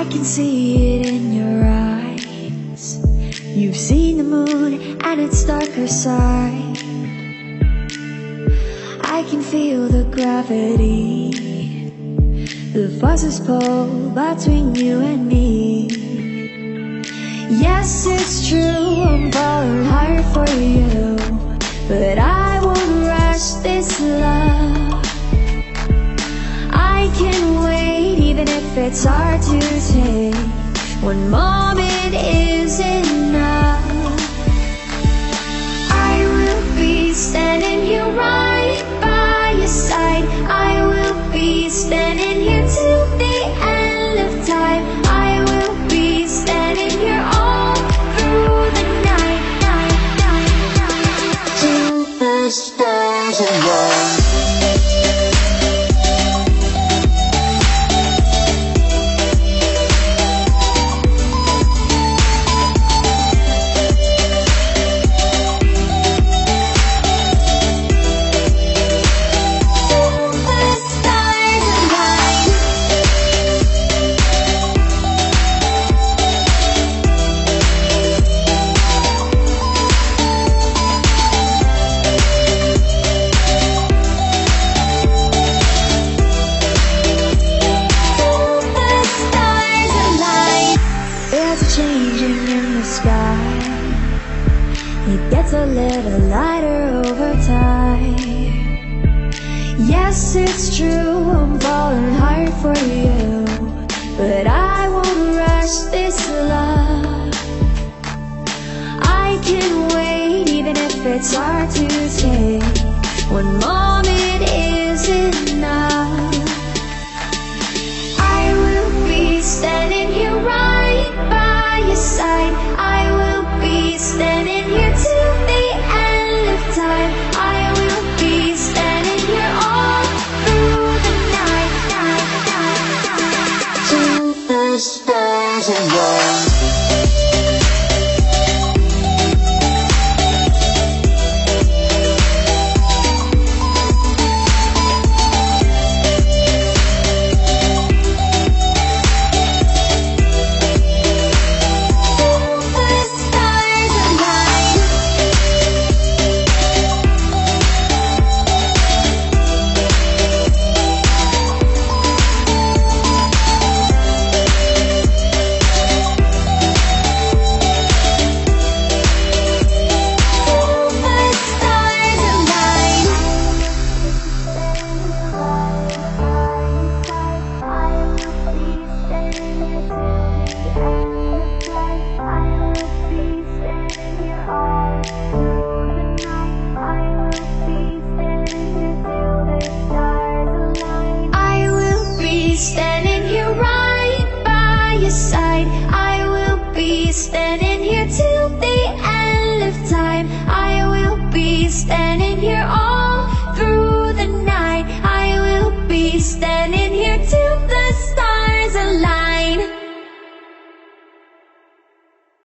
I can see it in your eyes. You've seen the moon and its darker side. I can feel the gravity, the forces pull between you and me. Yes, it's true, I'm falling hard for you, but I won't rush this love. I can wait even if it's hard to take. One moment is enough. I will be standing here right by your side. I will be standing here till the end of time. I will be standing here all through the night, till the stars align. Changing in the sky, it gets a little lighter over time. Yes, it's true, I'm falling hard for you, but I won't rush this love. I can wait even if it's hard to take. One moment is enough. I will be standing here right by your side. I will be standing here till the end of time. I will be standing here all through the night, till the stars align. Standing here right by your side. I will be standing here till the end of time. I will be standing here all